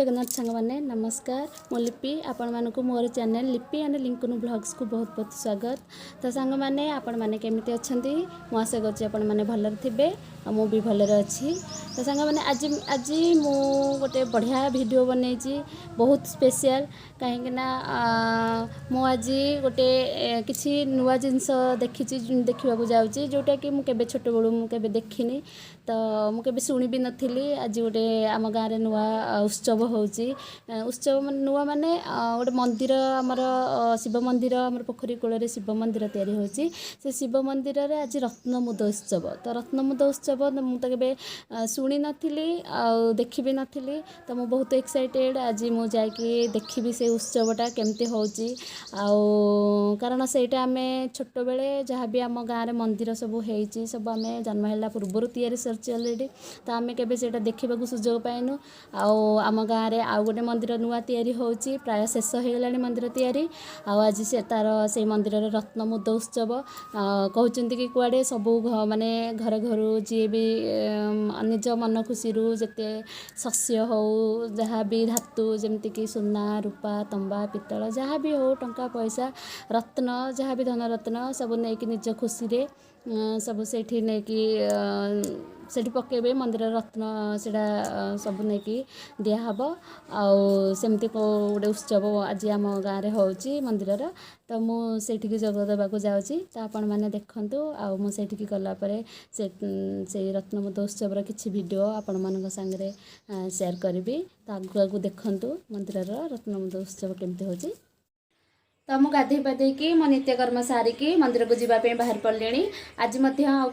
जगन्नाथ सांग मैंने नमस्कार मु लिपि आपण मानक मोर चैनल लिपि एंड लिंकन ब्लॉग्स को बहुत बहुत स्वागत। तो सांग मैंने आपण मैंने केमिति अछंती मु आशा करछि आपण मैंने भलर थिबे मु भी भलर अच्छी। तो सांग मैंने आज आज मु गोटे बढ़िया वीडियो बनैछि बहुत स्पेशल कहीं ना मु आज गोटे किछि नुआ जिंस देखिछि देखिबा जाउछि जोटा कि मु केबे छोट बळु मु केबे देखिनी तो मु केबे सुनी भी नथिली। आज गोटे आम गाँव में नुआ उत्सव होउछि उत्सव नुआ माने गोटे मंदिर आमर शिव मंदिर आमर पोखरी कूल शिव मंदिर तैयारी होउछि से शिव मंदिर रे आज रत्नमुद उत्सव। तो रत्नमुद उत्सव मु तो केबे सुनी नथिली आ देखि भी नथिली तो मु बहुत एक्साइटेड आज मु जाकी देखिबी से उत्सवटा केमती होउछि आ कारण सेटा आमे छोट बेले जहाँ भी आम गाँव में मंदिर सब होइछि सब आमे जन्म होला पूर्व तैयारी सरछि ऑलरेडी तो आमे केबे सेटा देखिबा सुजोग पाइनु आम गाँव में आउ गोटे मंदिर नुआ तैयारी होउछि प्राय शेष हो गलानी मंदिर तैयारी आज से तार से मंदिर रत्नमुद उत्सव कहउचंती कि कुआडे सबू माने घर घर जी भी निज मन खुशी जेते शस्य हो जहाँ भी धातु जमती कि सुना रूपा तंबा पितल जहाँ भी हो टंका पैसा रत्न जहाँ भी धन रत्न सब नहीं कि निज खुशी रे सब सेठी नहीं कि सेठी पकेबे मंदिर रत्न सेटा सब नहीं कि दिहब आमती गोटे उत्सव आज आम गाँव में होउछि मंदिर तो मुझे जग देवाक जाऊँगी तो आपण मैंने देखंतु आठी गला से रत्नमुद उत्सव किसी वीडियो आपण मान सांगे शेयर करी तो आगु आगु देखंतु मंदिर रत्नमुद उत्सव केमती होउछि। तो मु गाधे पाधे मो नित्यकर्म सारिकी मंदिर को जीवाई बाहर पड़े आज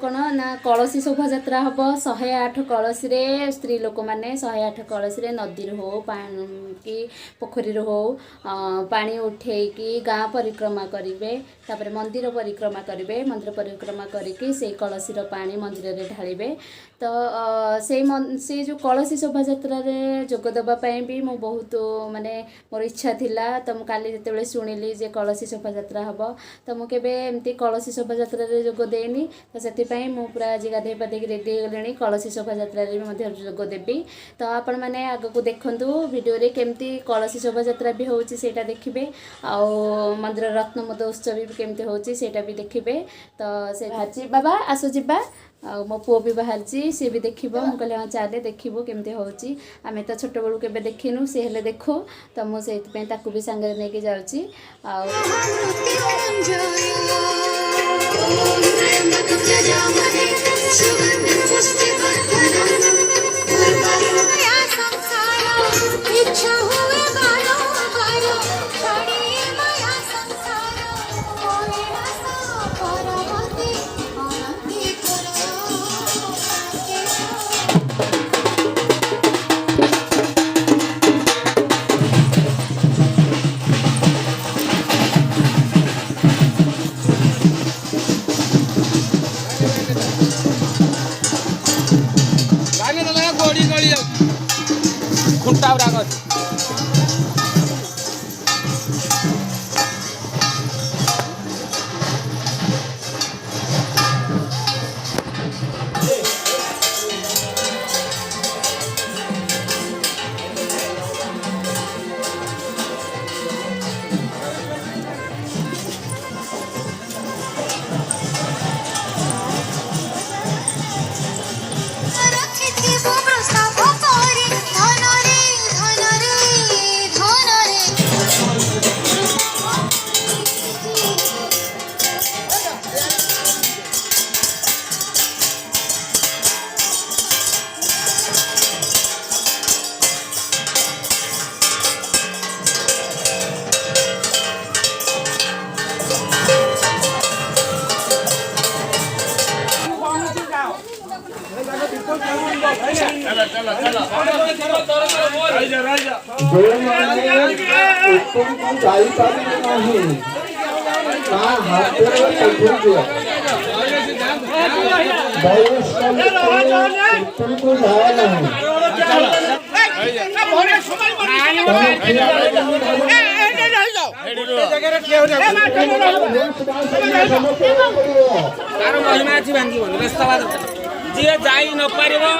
कौन ना कलसी शोभा यात्रा हम 108 कलसी रे स्त्री लोक मैंने 108 कलसी रे नदी हो कि पोखरी हो पानी उठेकी गाँ परिक्रमा करेंगे तापर मंदिर परिक्रमा करेंगे मंदिर परिक्रमा करके से कलसी पानी मंदिर रे ढालिबे तो से जो कलसी शोभा यात्रा रे जोग देवाई भी मु बहुत माने मोर इच्छा थिला तो मु काली जेतेबेले सुनिली जे कलसी शोभा यात्रा हम तो मुझे एमती कलसी शोभा यात्रा रे जोग देनी तो से मु पूरा आज गाधे पाधे रेडी गले कलसी शोभा यात्रा रे भी जोग देवी तो आपण मैंने आगको देखंतु वीडियो रे केमती कलसी शोभा यात्रा भी होउछि सेटा देखिबे आ मंदिर रत्नमुद उत्सव भी केमती होउछि सेटा भी देखिबे तो से भाजी बाबा आसो जिबा आ मो पुओ भी बाहर सी भी देखिबो मु कहले हाँ चले देखिबो केमती होउछि आमे तो छोट बळु केबे देखिनु से हेले देखो तो मु सेति पे ताकू भी संगे नै के जाउछि आ खुंटा राग जी जाई न पारिबो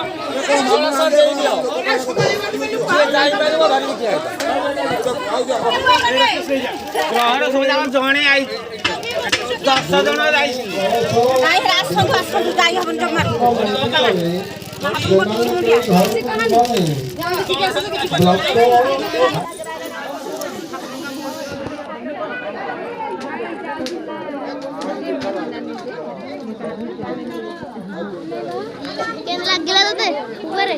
ଜଣେ ଆଇ 10 ଜଣ ଲାଗିଲା ତତେ ଉପରେ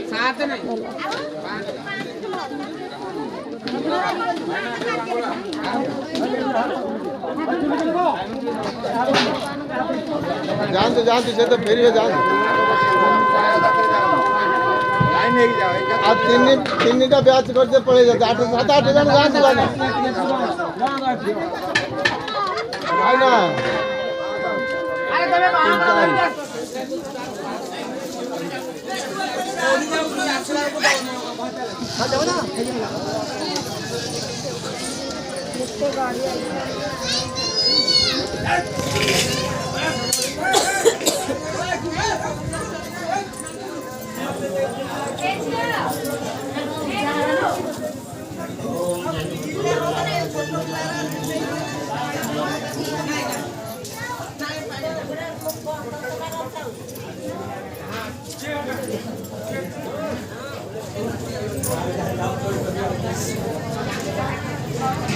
जानते जानते से तो फिर जान अब तीन का ब्याज करते पड़े जाते 7-8 जन जानते वाला है ना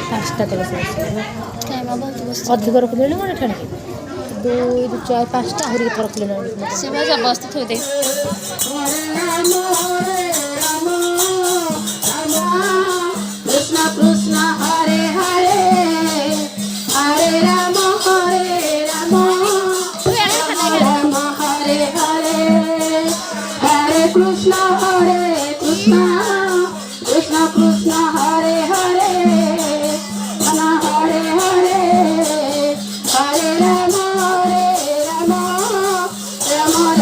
ପାଞ୍ଚଟା ତକ ଅଧିକ ରଖିଲେଣି କ'ଣ ଏଠାରେ 2 4 5ଟା ଆହୁରି କେତେ ରଖିଲେଣି ସେ ଭାଇ ଜବରଦସ୍ତି ଥୋଇ ଦେ Krishna Krishna Hare Hare Hare Rama Hare Rama Rama Hare Hare Hare Krishna Krishna Krishna Hare Hare Rama Hare Hare Hare Rama Rama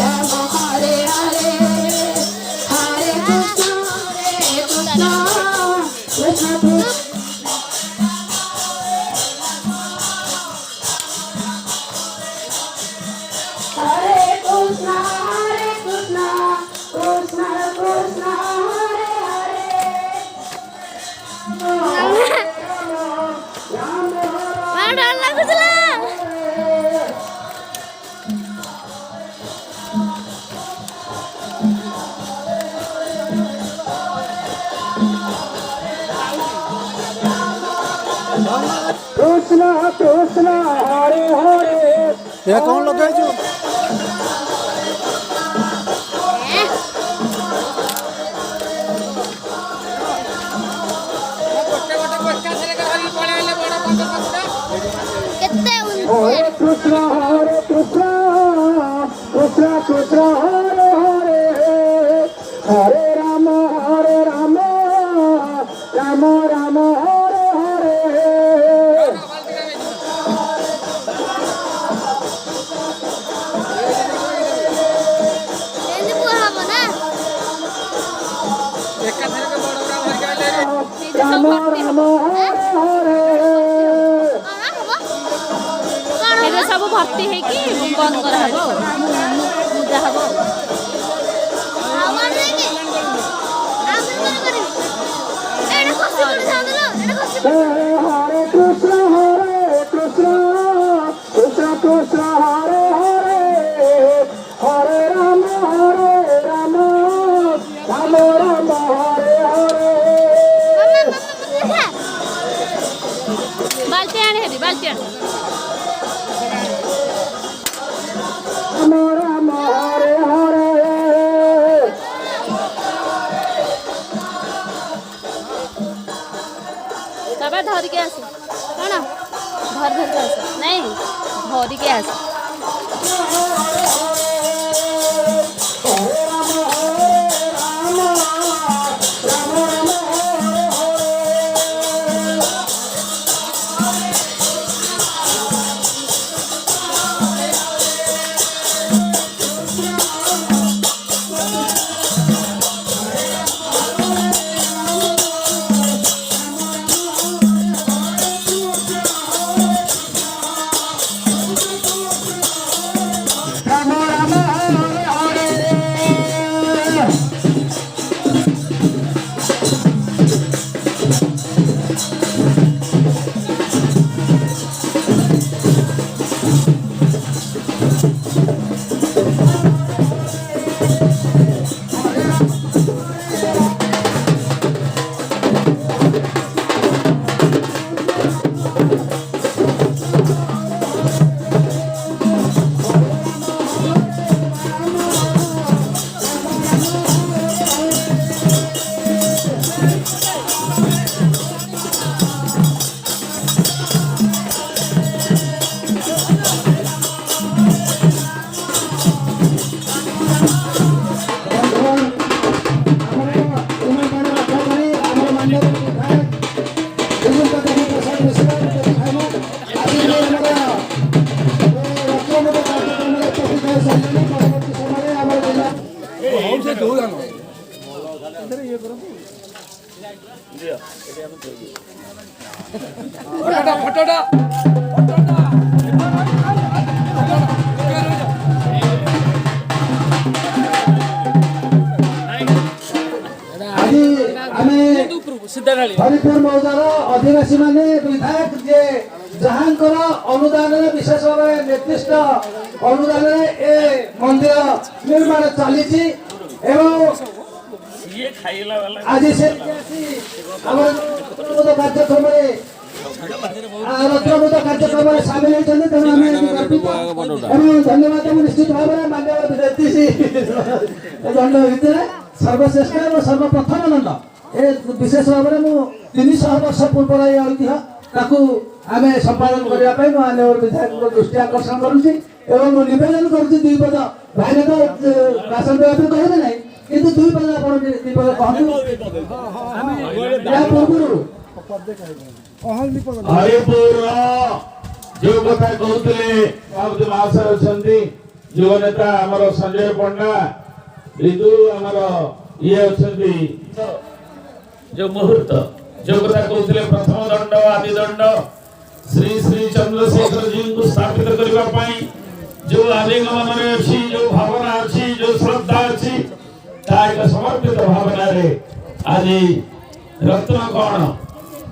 Rama Hare Hare Hare Krishna Krishna Hare Krishna Krishna Krishna Hare Hare ଡର ଲାଗୁଥିଲା Krishna Krishna Hare Hare ये कौन लगा जो କେତେ Hare Krishna Krishna Krishna Hare Hare Hare Rama Rama Rama Hare Hare ଏମିତି କୁହା ହବ ନା Rama Rama Hare Hare ଏଇଟା ସବୁ ଭର୍ତ୍ତି ହେଇକି ବନ୍ଦ କରାହବ ପୂଜା ହବ Hare Krishna Krishna Krishna Hare Hare Hare Rama Rama Rama Hare Hare ବାଲ୍ଟି ଆଣେ ହେରି ବାଲ୍ଟି ଆଣେ Rama Hare Hare ତାପରେ ଧରିକି ଆସ କ'ଣ ଧରିକି ଆସ ନାଇଁ ଧରିକି ଆସ ଆଜି ଆମେ ହରିପୁର ମୌଜାର ଅଧିବାସୀ ମାନେ ବିଧାୟକ ଯେ ଯାହାଙ୍କର ଅନୁଦାନରେ ବିଶେଷ ଭାବରେ ନିର୍ଦ୍ଦିଷ୍ଟ ଅନୁଦାନରେ ଏ ମନ୍ଦିର ନିର୍ମାଣ ଚାଲିଛି ଏବଂ ଆଜି ସେ ଆସି ଆମର ରତ୍ନବୋଧ କାର୍ଯ୍ୟକ୍ରମରେ ସାମିଲ ହୋଇଛନ୍ତି। ତେଣୁ ଆମେ ଏବଂ ଧନ୍ୟବାଦ ମୁଁ ନିଶ୍ଚିତ ଭାବରେ ମାନ୍ୟବର ଦଣ୍ଡ ଭିତରେ ସର୍ବଶ୍ରେଷ୍ଠ ଏବଂ ସର୍ବପ୍ରଥମ ଦଣ୍ଡ ଏ ବିଶେଷ ଭାବରେ ମୁଁ 300 ବର୍ଷ ପୂର୍ବର ଏ ଐତିହ୍ୟ ତାକୁ ଆମେ ସମ୍ପାଦନ କରିବା ପାଇଁ ମୁଁ ମାନ୍ୟବର ବିଧାୟକଙ୍କ ଦୃଷ୍ଟି ଆକର୍ଷଣ କରୁଛି ଏବଂ ମୁଁ ନିବେଦନ କରୁଛି ଦୁଇ ପଦ ଭାଇରେ ତ ଭାଷଣ ଦେବା ପାଇଁ କହିବେ ନାହିଁ କିନ୍ତୁ ଦୁଇ ପଦ ଆପଣ ଦୁଇ ପଦ କହନ୍ତୁ। ଏହା ପୂର୍ବରୁ ହରିପୁର ଯୋଉ କଥା କହୁଥିଲେ ସଭାପତି ମହାଶୟ ଅଛନ୍ତି, ଯୁବ ନେତା ଆମର ସଞ୍ଜୟ ପଣ୍ଡା, ବିଦୁ ଆମର ଇଏ ଅଛନ୍ତି, ଯୋଉ ମୁହୂର୍ତ୍ତ ଯୋଉ କଥା କହୁଥିଲେ ପ୍ରଥମ ଦଣ୍ଡ ଆଦି ଦଣ୍ଡ ଶ୍ରୀ ଶ୍ରୀ ଚନ୍ଦ୍ରଶେଖର ଜୀଙ୍କୁ ସ୍ଥାପିତ କରିବା ପାଇଁ ଯୋଉ ଆଲିଙ୍ଗ ମନରେ ଅଛି, ଯୋଉ ଭାବନା ଅଛି, ଯୋଉ ଶ୍ରଦ୍ଧା ଅଛି, ତା ଏକ ସମର୍ପିତ ଭାବନାରେ ଆଜି ରତ୍ନ କଣ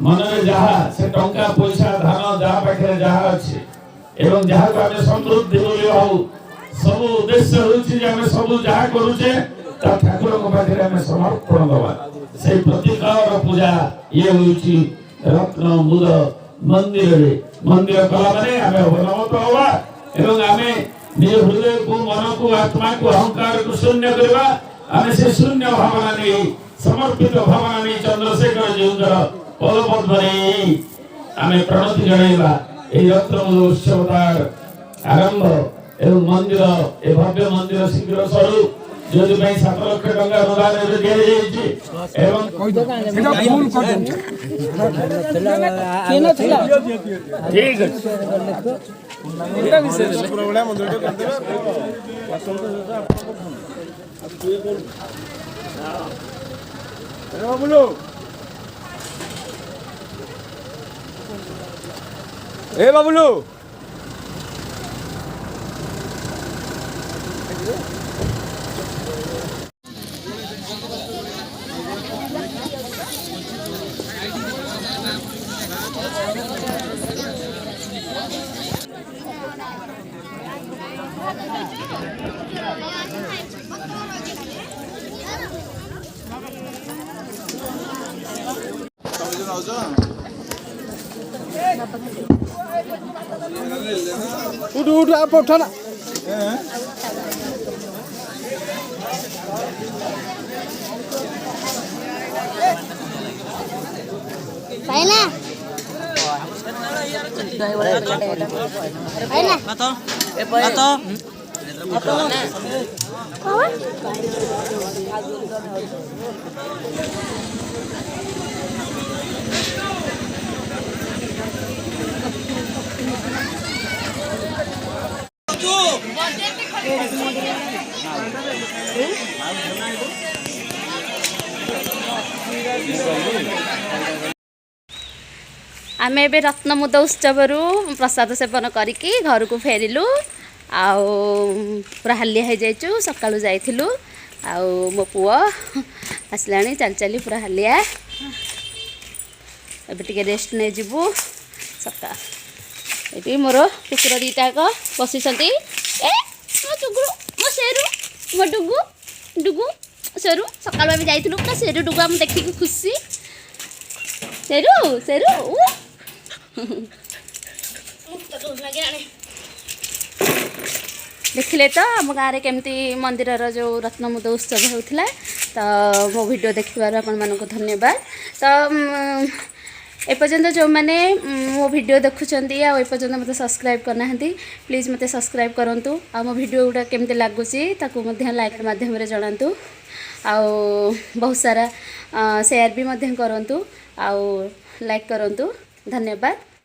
ମନରେ ଯାହା ସେ ଟଙ୍କା ପଇସା ଧାନ ଯାହା ପାଖରେ ଯାହା ଅଛି ଏବଂ ଯାହାକୁ ଆମେ ସମୃଦ୍ଧି ବୋଲି ଭାବୁ, ସବୁ ଉଦ୍ଦେଶ୍ୟ ହେଉଛି ଯେ ଆମେ ସବୁ ଯାହା କରୁଛେ ତା ଠାକୁରଙ୍କ ପାଖରେ ଆମେ ସମର୍ପଣ ଦେବା। ସେଇ ପ୍ରତୀକର ପୂଜା ଇଏ ହେଉଛି ରତ୍ନ ମୁଦ ମନ୍ଦିରରେ। ମନ୍ଦିର କଲା ମାନେ ଆମେ ଅବନମତ ହବା ଏବଂ ଆମେ ନିଜ ହୃଦୟକୁ ମନକୁ ଆତ୍ମାକୁ ଅହଙ୍କାରକୁ ଶୂନ୍ୟ କରିବା। ଆମେ ସେ ଶୂନ୍ୟ ଭାବନା ନେଇ ସମର୍ପିତ ଭାବନା ନେଇ ଚନ୍ଦ୍ରଶେଖର ଜୀଉଙ୍କର ପଦପଦ୍ମରେ ଆମେ ପ୍ରଣତି ଜଣାଇବା। ଏହି ରତ୍ନ ଉତ୍ସବ ତାର ଆରମ୍ଭ ଏବଂ ମନ୍ଦିର ଏ ଭବ୍ୟ ମନ୍ଦିର ଶୀଘ୍ର ସରୁ, ଯୋଉଥିପାଇଁ 7 ଲକ୍ଷ ଟଙ୍କା ଅନୁଦାନ ଏବେ ଦିଆଯାଇଛି ଏବଂ ଠିକ ए बाबुलू उठ उठ आप उठाना पहला आमे एबे रत्नमुद उत्सवरू प्रसाद सेवन करिकी घर को फेरिलु आउ पूरा हालिया हो जाइचु सकाळु जाइथिलु आउ मो पुओ आसलाणी चल चली पूरा हालिया एबे टिके रेस्ट नै जिबु सका एबे मोर कुकुर दीटाक बसिसंती ए मो चुगुरु मो सेरु मो डुगु डुगु सेरु सकाळु आमे जाइथिलु ना सेरु डुगु हम देखि खुशी सेरु सेरु देखिले तो आम गाँव केमती मंदिर जो रत्नमुद उत्सव होता तो मो वीडियो देखिबार आपण मानक धन्यवाद। तो एपर्यंत जो मैंने मो वीडियो देखुंट आपर्यंत मत सब्सक्राइब करना प्लीज़ मत सब्सक्राइब करूँ आ मो वीडियो गुड़ा केमती लगुच लाइक माध्यम जनातु आउ बहुत सारा शेयर भी करूँ आउ लाइक करूँ। धन्यवाद।